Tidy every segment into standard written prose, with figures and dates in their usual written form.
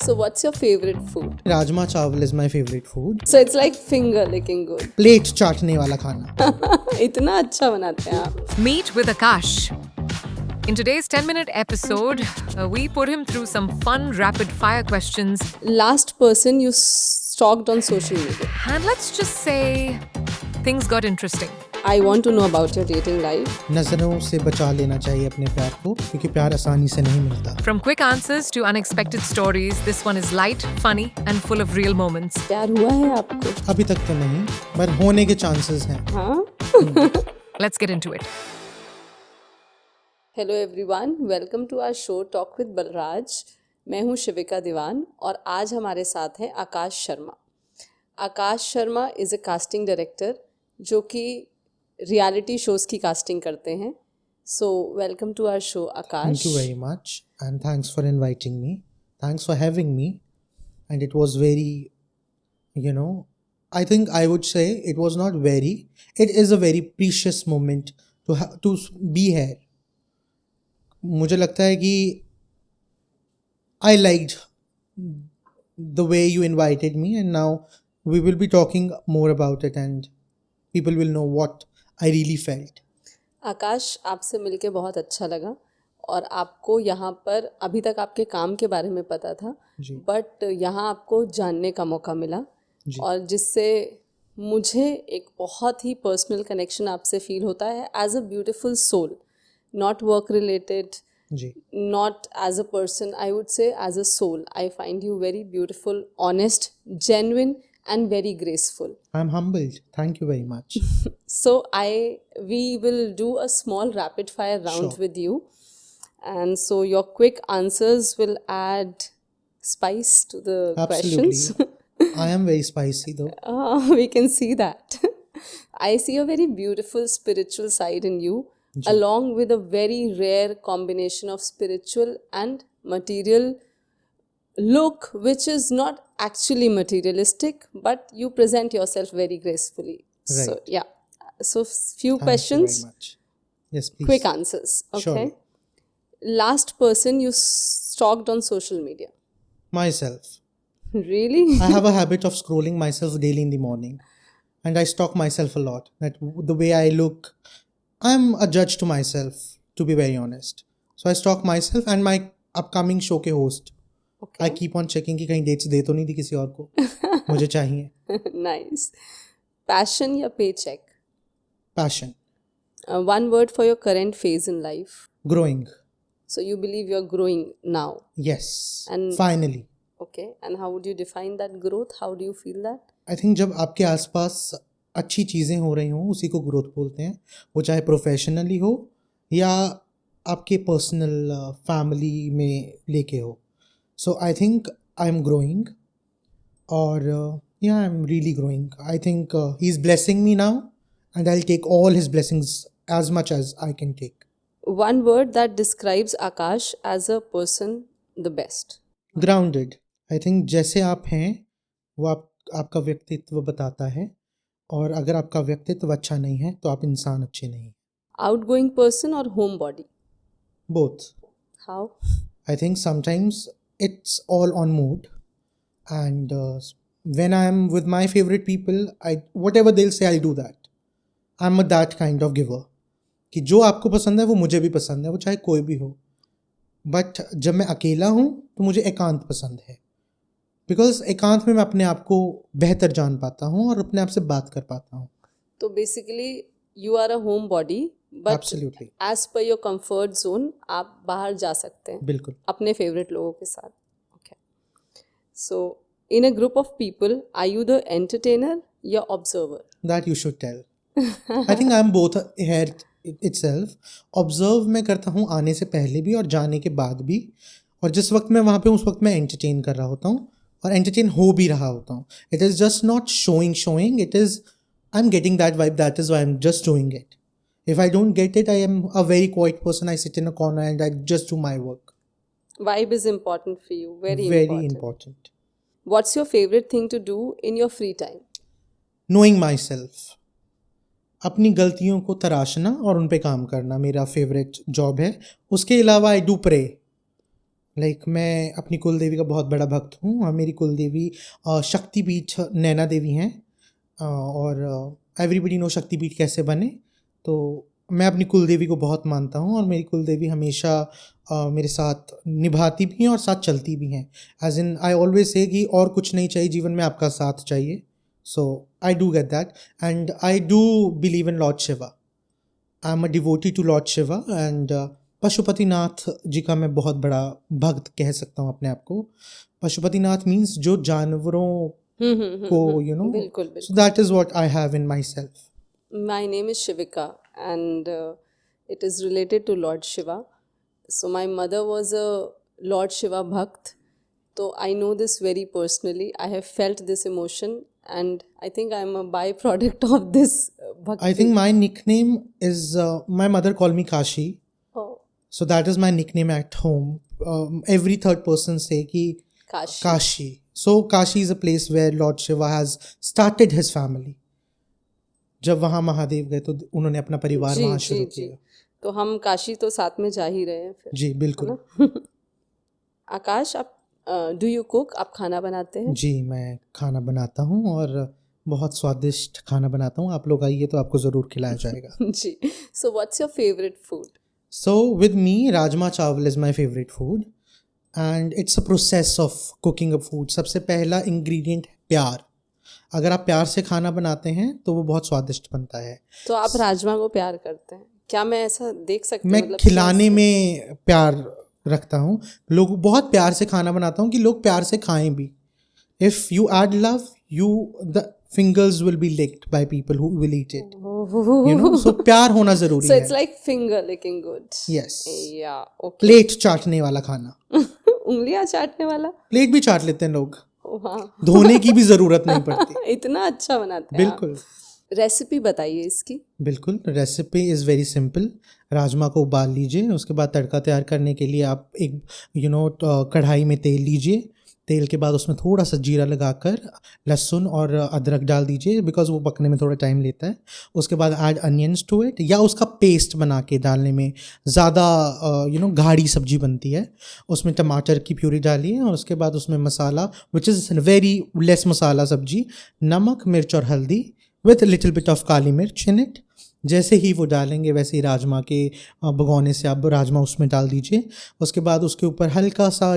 So what's your favorite food? Rajma chawal is my favorite food. So it's like finger licking good. Plate चाटने वाला खाना. इतना अच्छा बनाते हैं आप. Meet with Akash. In today's 10-minute episode, we put him through some fun rapid-fire questions. Last person you stalked on social media. And let's just say things got interesting. I want to know about your dating life. नजरों से बचा लेना चाहिए अपने प्यार को क्योंकि प्यार आसानी से नहीं मिलता. From quick answers to unexpected stories, this one is light, funny, and full of real moments. प्यार हुआ है आपको? अभी तक तो नहीं, पर होने के चांसेस हैं. हाँ. Let's get into it. Hello everyone, welcome to our show Talk with Balraj. मैं हूँ शिविका दीवान और आज हमारे साथ हैं Akash Sharma. Akash Sharma is a casting director जो कि रियलिटी शोज़ की कास्टिंग करते हैं. So welcome to our show Akash. Thank you very much and thanks for inviting me. Thanks for having me. And it was very, I think I would say it was not very. It is a very precious moment to be here. मुझे लगता है कि I liked the way you invited me and now we will be talking more about it and people will know what I really felt. आकाश, आपसे मिलके बहुत अच्छा लगा और आपको यहाँ पर अभी तक आपके काम के बारे में पता था बट यहाँ आपको जानने का मौका मिला और जिससे मुझे एक बहुत ही पर्सनल कनेक्शन आपसे फील होता है as a beautiful soul. Not work related, not as a person, I would say as a soul. I find you very beautiful, honest, genuine and very graceful. I'm humbled. Thank you very much. So we will do a small rapid fire round with you. And so your quick answers will add spice to the questions. I am very spicy though. We can see that. I see a very beautiful spiritual side in you. Along with a very rare combination of spiritual and material look, which is not actually materialistic, but you present yourself very gracefully. Right. So, yeah. So, few Thank questions, you very much. Yes, please. quick answers. Okay. Sure. Last person you stalked on social media? Myself. Really? I have a habit of scrolling myself daily in the morning. And I stalk myself a lot. That the way I look, I'm a judge to myself, to be very honest. So I stalk myself and my upcoming show के host. Okay. I keep on checking कि कहीं dates दे तो नहीं दी किसी और को. मुझे चाहिए. Nice. Passion या paycheck? Passion. One word for your current phase in life? Growing. So you believe you're growing now? Yes. And finally. Okay. And how would you define that growth? How do you feel that? I think जब आपके आसपास अच्छी चीज़ें हो रही हों उसी को ग्रोथ बोलते हैं. वो चाहे प्रोफेशनली हो या आपके पर्सनल फैमिली में लेके हो. So I think I am growing और I am really growing. I think he is blessing me now and I will take all his blessings as much as I can take. One word that describes Akash as a person the best? Grounded. I think जैसे आप हैं वो आपका व्यक्तित्व बताता है और अगर आपका व्यक्तित्व अच्छा नहीं है तो आप इंसान अच्छे नहीं. Outgoing person or homebody? Both. How? I think sometimes it's all on mood and when I am with my favorite people, whatever they'll say I'll do that. I'm that kind of giver कि जो आपको पसंद है वो मुझे भी पसंद है, वो चाहे कोई भी हो. बट जब मैं अकेला हूँ तो मुझे एकांत पसंद है बिकॉज एकांत में मैं अपने आप को बेहतर जान पाता हूँ और अपने आप से बात कर पाता हूँ. तो basically you are a home body but Absolutely. As per your comfort zone आप बाहर जा सकते हैं बिल्कुल. अपने फेवरेट लोगों के साथ. Okay. So in a group of people are you the entertainer या observer? That you should tell. I think I'm both here itself. Observe मैं करता हूँ आने से पहले भी और जाने के बाद भी और जिस वक्त मैं वहाँ पे उस वक्त मैं एंटरटेन कर रहा होता हूँ और एंटरटेन हो भी रहा होता हूँ. It is just not showing it is I am getting that vibe. That is why I am just doing it. If I don't get it I am a very quite person. I sit in a corner and I just do my work. Vibe is important for you. Very important. What's your favorite thing to do in your free time? Knowing myself. अपनी गलतियों को तराशना और उन पे काम करना मेरा favourite job है. उसके अलावा आई डू प्रे. लाइक मैं अपनी कुल देवी का बहुत बड़ा भक्त हूँ और मेरी कुल देवी शक्तिपीठ नैना देवी हैं। और एवरीबडी नो शक्तिपीठ कैसे बने। तो मैं अपनी कुल देवी को बहुत मानता हूँ और मेरी कुल देवी हमेशा मेरे साथ निभाती भी हैं और साथ चलती भी हैं। As in I always say कि और कुछ नहीं चाहिए जीवन में, आपका साथ चाहिए। So I do get that and I do believe in Lord Shiva. I am a devotee to Lord Shiva and Pashupatinath ji का मैं बहुत बड़ा भक्त कह सकता हूँ अपने आप को। पशुपतिनाथ मीन्स जो जानवरों को बिल्कुल सो बिल्कुल। That is what I have in my self. My name is Shivika and it is related to Lord Shiva. So my mother was a Lord Shiva Bhakt. So I know this very personally. I have felt this emotion and I think I am a byproduct of this bhakti. I think my nickname is my mother called me Kashi. Oh, So that is my nickname at home. Every third person say ki Kashi. Kashi. So Kashi is a place where Lord Shiva has started his family. जब वहाँ महादेव गए तो उन्होंने अपना परिवार जी वहाँ जी शुरू जी। किया। तो हम काशी तो साथ में जा ही रहे हैं फिर, जी है बिल्कुल। ना? आकाश, आप डू यू कुक? आप खाना बनाते हैं? जी मैं खाना बनाता हूँ और बहुत स्वादिष्ट खाना बनाता हूँ। आप लोग आइए तो आपको ज़रूर खिलाया जाएगा। जी। So what's your favourite food? So with me, Rajma Chawal is my favorite food and it's a process of cooking a food. सबसे पहला ingredient है प्यार। अगर आप प्यार से खाना बनाते हैं तो वो बहुत स्वादिष्ट बनता है। तो आप राजमा को प्यार करते हैं? क्या मैं ऐसा देख सकती हूँ? मैं मतलब खिलाने में प्यार रखता हूँ, लोग बहुत प्यार से खाना बनाता हूँ कि लोग प्यार से खाएं भी। If you add love, you the fingers will be licked by people who will eat it. You know, so प्यार होना जरूरी So है। it's like finger licking good. Yes. Yeah, okay. Plate चाटने वाला खाना। उंगलियां चाटने वाला? प्लेट भी चाट लेते हैं लोग, वाह, धोने की भी जरूरत नहीं पड़ती। इतना अच्छा बनाते हैं आप। बिल्कुल रेसिपी बताइए इसकी। बिल्कुल। Recipe is very simple. Rajma को उबाल लीजिए, उसके बाद तड़का तैयार करने के लिए आप एक कढ़ाई में तेल लीजिए। तेल के बाद उसमें थोड़ा सा जीरा लगाकर लहसुन और अदरक डाल दीजिए, बिकॉज वो पकने में थोड़ा टाइम लेता है। उसके बाद ऐड अनियंस टू इट, या उसका पेस्ट बना के डालने में ज़्यादा गाढ़ी सब्जी बनती है। उसमें टमाटर की प्यूरी डालिए और उसके बाद उसमें मसाला विच इज़ वेरी लेस मसाला सब्जी, नमक, मिर्च और हल्दी विथ लिटिल बिट ऑफ काली मिर्च इन इट। जैसे ही वो डालेंगे वैसे ही राजमा के भगोने से आप राजमा उसमें डाल दीजिए। उसके बाद उसके ऊपर हल्का सा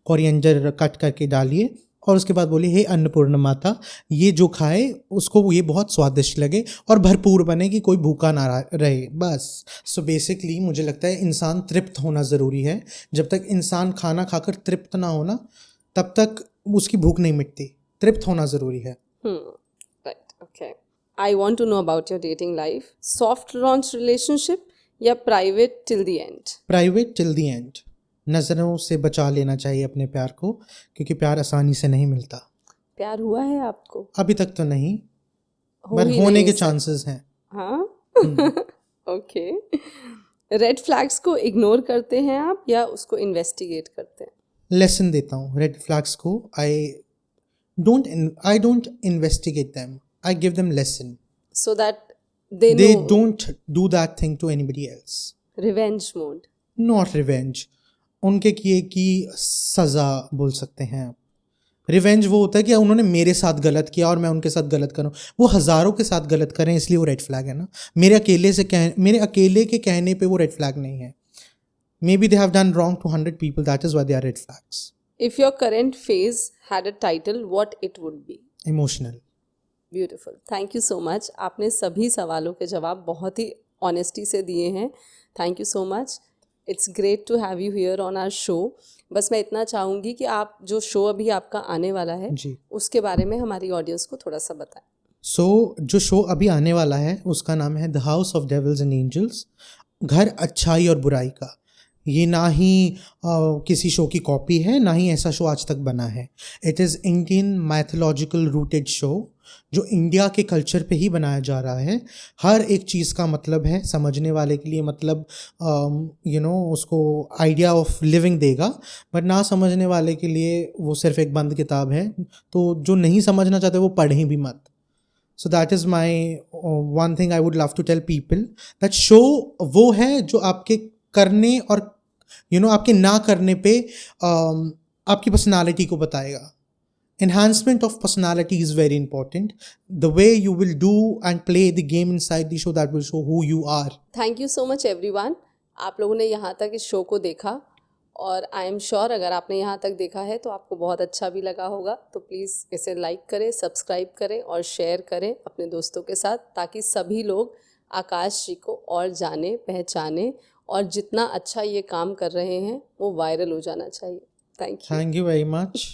कोरिएंडर कट करके डालिए और उसके बाद बोलिए, हे अन्नपूर्णा माता, ये जो खाए उसको ये बहुत स्वादिष्ट लगे और भरपूर बने कि कोई भूखा ना रहे, बस। सो बेसिकली मुझे लगता है इंसान तृप्त होना ज़रूरी है। जब तक इंसान खाना खाकर तृप्त ना होना तब तक उसकी भूख नहीं मिटती। तृप्त होना ज़रूरी है। Right, okay. I want to know about your dating life. Soft launch relationship या private till the end? Private till the end. नज़रों से बचा लेना चाहिए अपने प्यार को, क्योंकि प्यार आसानी से नहीं मिलता। प्यार हुआ है आपको? अभी तक तो नहीं, हो पर ही होने नहीं के सकता। चांसेस हैं। हाँ, ओके। रेड फ्लैग्स को इग्नोर करते हैं आप या उसको इन्वेस्टिगेट करते हैं? लेसन देता हूँ रेड फ्लैग्स को। I don't investigate them, I give them lesson. So that they They know. don't do that thing to anybody else. Revenge mode. Not revenge. उनके किए की सज़ा बोल सकते हैं आप। रिवेंज वो होता है कि उन्होंने मेरे साथ गलत किया और मैं उनके साथ गलत करूं। वो हज़ारों के साथ गलत करें इसलिए वो रेड फ्लैग है ना। मेरे अकेले के कहने पे वो रेड फ्लैग नहीं है। Maybe they have done wrong to 100 people, that is why they are red flags. If your current phase had a title, what it would be? Emotional. Beautiful, thank you so much. आपने सभी सवालों के जवाब बहुत ही honesty से दिए हैं। Thank you so much. It's great to have you here on our show. बस मैं इतना चाहूँगी कि आप जो शो अभी आपका आने वाला है जी। उसके बारे में हमारी ऑडियंस को थोड़ा सा बताएं। जो शो अभी आने वाला है उसका नाम है the house of devils and angels, घर अच्छाई और बुराई का। ये ना ही किसी शो की कॉपी है, ना ही ऐसा शो आज तक बना है। It is Indian mythological rooted show जो इंडिया के कल्चर पे ही बनाया जा रहा है। हर एक चीज़ का मतलब है समझने वाले के लिए, मतलब उसको आइडिया ऑफ लिविंग देगा, बट ना समझने वाले के लिए वो सिर्फ एक बंद किताब है। तो जो नहीं समझना चाहते वो पढ़ें भी मत। So that is my one thing I would love to tell people, that show वो है जो आपके करने और आपके ना करने पे आपकी पर्सनालिटी को बताएगा. Enhancement of personality is very important. The way you will do and play the game inside the show, that will show who you are. Thank you so much everyone. आप लोगों ने यहाँ तक इस शो को देखा और आई एम श्योर अगर आपने यहाँ तक देखा है तो आपको बहुत अच्छा भी लगा होगा. तो प्लीज़ इसे लाइक करें, सब्सक्राइब करें और शेयर करें अपने दोस्तों के साथ, ताकि सभी लोग आकाश जी को और जाने पहचाने, और जितना अच्छा ये काम कर रहे हैं वो वायरल हो जाना चाहिए. Thank you. Thank you very much.